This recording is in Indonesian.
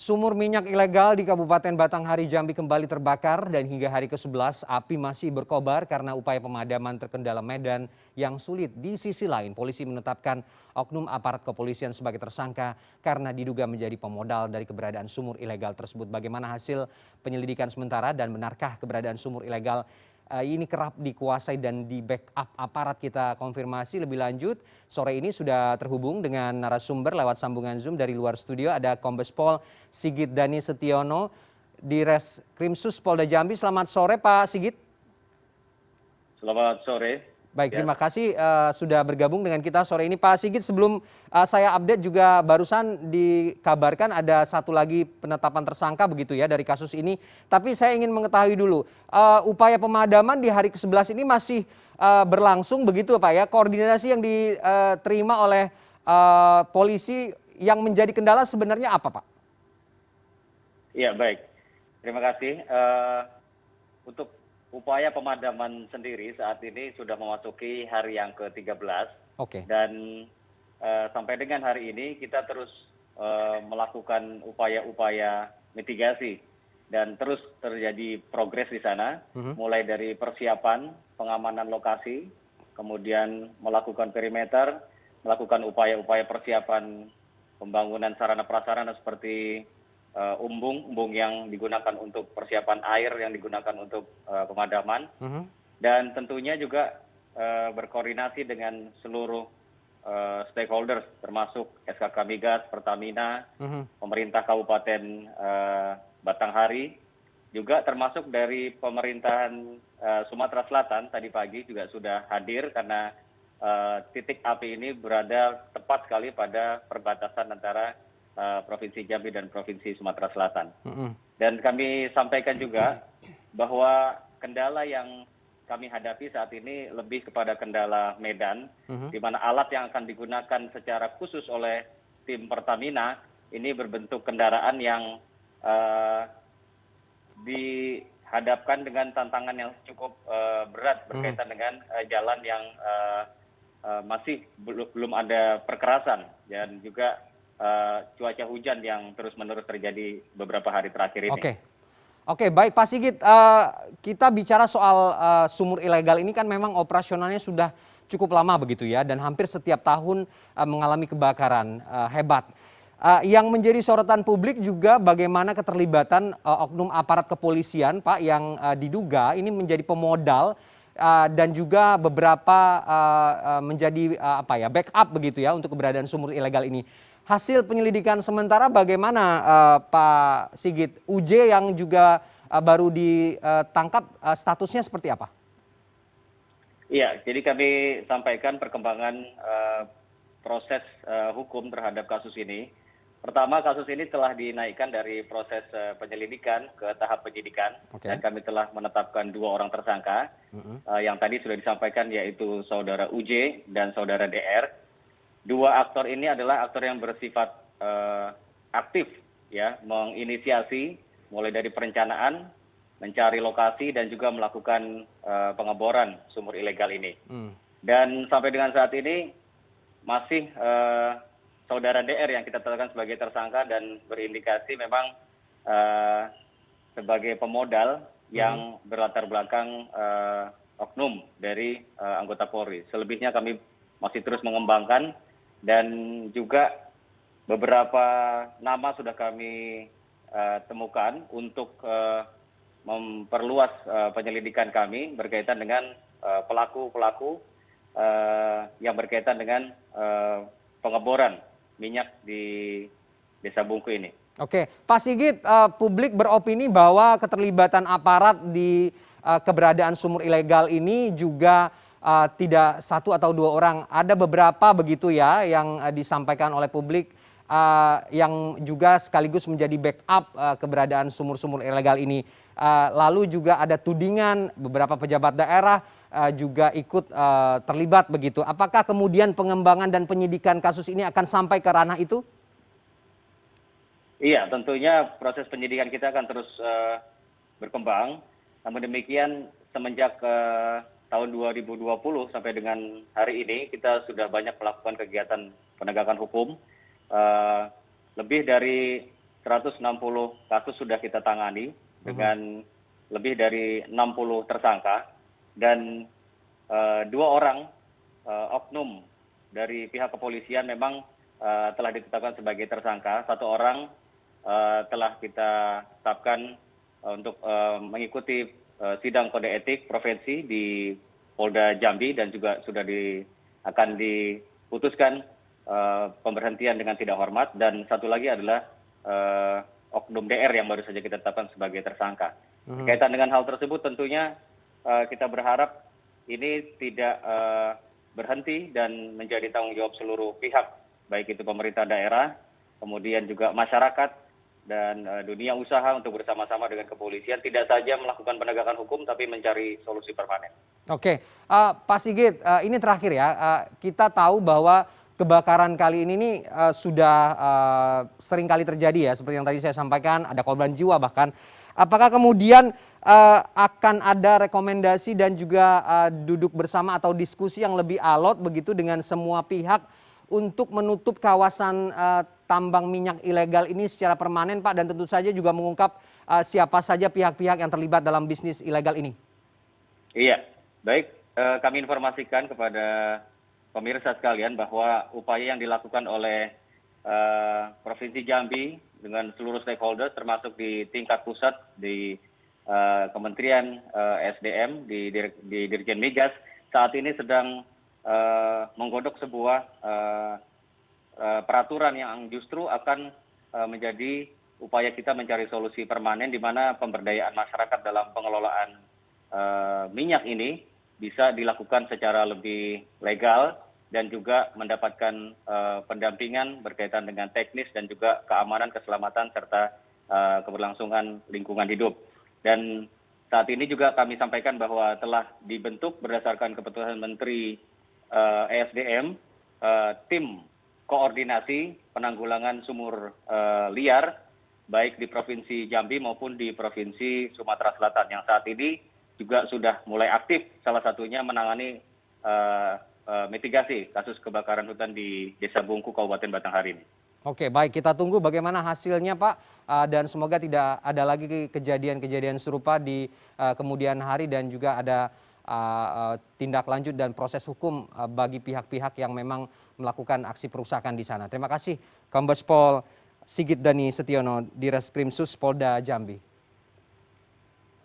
Sumur minyak ilegal di Kabupaten Batanghari, Jambi kembali terbakar dan hingga hari ke-11 api masih berkobar karena upaya pemadaman terkendala medan yang sulit. Di sisi lain, polisi menetapkan oknum aparat kepolisian sebagai tersangka karena diduga menjadi pemodal dari keberadaan sumur ilegal tersebut. Bagaimana hasil penyelidikan sementara dan benarkah keberadaan sumur ilegal ini kerap dikuasai dan di backup aparat? Kita konfirmasi lebih lanjut. Sore ini sudah terhubung dengan narasumber lewat sambungan Zoom dari luar studio. Ada Kombes Pol Sigit Dani Setiono di Reskrimsus Polda Jambi. Selamat sore Pak Sigit. Selamat sore. Baik, terima kasih sudah bergabung dengan kita sore ini. Pak Sigit, sebelum saya update juga barusan dikabarkan ada satu lagi penetapan tersangka begitu ya dari kasus ini. Tapi saya ingin mengetahui dulu, upaya pemadaman di hari ke-11 ini masih berlangsung begitu Pak ya? Koordinasi yang diterima oleh polisi yang menjadi kendala sebenarnya apa Pak? Ya, baik. Terima kasih. Untuk upaya pemadaman sendiri saat ini sudah memasuki hari yang ke-13. Oke. Dan sampai dengan hari ini kita terus melakukan upaya-upaya mitigasi dan terus terjadi progres di sana, mulai dari persiapan pengamanan lokasi, kemudian melakukan perimeter, melakukan upaya-upaya persiapan pembangunan sarana prasarana seperti umbung yang digunakan untuk persiapan air yang digunakan untuk pemadaman, dan tentunya juga berkoordinasi dengan seluruh stakeholders termasuk SKK Migas, Pertamina, pemerintah Kabupaten Batanghari, juga termasuk dari pemerintahan Sumatera Selatan tadi pagi juga sudah hadir karena titik api ini berada tepat sekali pada perbatasan antara Provinsi Jambi dan Provinsi Sumatera Selatan. Dan kami sampaikan juga bahwa kendala yang kami hadapi saat ini lebih kepada kendala medan, di mana alat yang akan digunakan secara khusus oleh tim Pertamina ini berbentuk kendaraan yang dihadapkan dengan tantangan yang cukup berat berkaitan dengan jalan yang masih belum ada perkerasan dan juga cuaca hujan yang terus-menerus terjadi beberapa hari terakhir ini. Oke, baik Pak Sigit, kita bicara soal sumur ilegal ini kan memang operasionalnya sudah cukup lama begitu ya, dan hampir setiap tahun mengalami kebakaran hebat. Yang menjadi sorotan publik juga bagaimana keterlibatan oknum aparat kepolisian Pak yang diduga ini menjadi pemodal dan juga beberapa menjadi backup begitu ya untuk keberadaan sumur ilegal ini. Hasil penyelidikan sementara bagaimana Pak Sigit? UJ yang juga baru ditangkap statusnya seperti apa? Iya, jadi kami sampaikan perkembangan proses hukum terhadap kasus ini. Pertama, kasus ini telah dinaikkan dari proses penyelidikan ke tahap penyidikan, dan kami telah menetapkan 2 orang tersangka. Yang tadi sudah disampaikan yaitu saudara UJ dan saudara DR. 2 aktor ini adalah aktor yang bersifat aktif, ya, menginisiasi mulai dari perencanaan, mencari lokasi dan juga melakukan pengeboran sumur ilegal ini. Dan sampai dengan saat ini masih saudara DR yang kita tetapkan sebagai tersangka dan berindikasi memang sebagai pemodal yang berlatar belakang oknum dari anggota Polri. Selebihnya kami masih terus mengembangkan. Dan juga beberapa nama sudah kami temukan untuk memperluas penyelidikan kami berkaitan dengan pelaku-pelaku yang berkaitan dengan pengeboran minyak di Desa Bungku ini. Oke, Pak Sigit, publik beropini bahwa keterlibatan aparat di keberadaan sumur ilegal ini juga tidak 1 atau 2 orang, ada beberapa begitu ya yang disampaikan oleh publik yang juga sekaligus menjadi backup keberadaan sumur-sumur ilegal ini. Lalu juga ada tudingan beberapa pejabat daerah juga ikut terlibat begitu. Apakah kemudian pengembangan dan penyidikan kasus ini akan sampai ke ranah itu? Iya, tentunya proses penyidikan kita akan terus berkembang. Namun demikian semenjak tahun 2020 sampai dengan hari ini kita sudah banyak melakukan kegiatan penegakan hukum. Lebih dari 160 kasus sudah kita tangani dengan lebih dari 60 tersangka dan 2 orang oknum dari pihak kepolisian memang telah ditetapkan sebagai tersangka. 1 orang telah kita tetapkan untuk mengikuti sidang kode etik provinsi di Polda Jambi dan juga sudah akan diputuskan pemberhentian dengan tidak hormat, dan 1 lagi adalah oknum DR yang baru saja kita tetapkan sebagai tersangka. Berkaitan dengan hal tersebut tentunya kita berharap ini tidak berhenti dan menjadi tanggung jawab seluruh pihak, baik itu pemerintah daerah, kemudian juga masyarakat dan dunia usaha untuk bersama-sama dengan kepolisian tidak saja melakukan penegakan hukum tapi mencari solusi permanen. Oke, Pak Sigit, ini terakhir ya. Kita tahu bahwa kebakaran kali ini nih sudah sering kali terjadi ya, seperti yang tadi saya sampaikan, ada korban jiwa bahkan. Apakah kemudian akan ada rekomendasi dan juga duduk bersama atau diskusi yang lebih alot begitu dengan semua pihak untuk menutup kawasan tambang minyak ilegal ini secara permanen, Pak, dan tentu saja juga mengungkap siapa saja pihak-pihak yang terlibat dalam bisnis ilegal ini? Iya, baik. Kami informasikan kepada pemirsa sekalian bahwa upaya yang dilakukan oleh Provinsi Jambi dengan seluruh stakeholder termasuk di tingkat pusat di Kementerian SDM di Dirjen Migas saat ini sedang menggodok sebuah peraturan yang justru akan menjadi upaya kita mencari solusi permanen di mana pemberdayaan masyarakat dalam pengelolaan minyak ini bisa dilakukan secara lebih legal dan juga mendapatkan pendampingan berkaitan dengan teknis dan juga keamanan, keselamatan, serta keberlangsungan lingkungan hidup. Dan saat ini juga kami sampaikan bahwa telah dibentuk berdasarkan keputusan Menteri ESDM tim koordinasi penanggulangan sumur liar baik di Provinsi Jambi maupun di Provinsi Sumatera Selatan yang saat ini juga sudah mulai aktif, salah satunya menangani mitigasi kasus kebakaran hutan di Desa Bungku, Kabupaten Batanghari ini. Oke, baik, kita tunggu bagaimana hasilnya, Pak, dan semoga tidak ada lagi kejadian-kejadian serupa di kemudian hari dan juga ada tindak lanjut dan proses hukum bagi pihak-pihak yang memang melakukan aksi perusakan di sana. Terima kasih, Kombes Pol Sigit Dani Setiono, Direskrimsus Polda Jambi.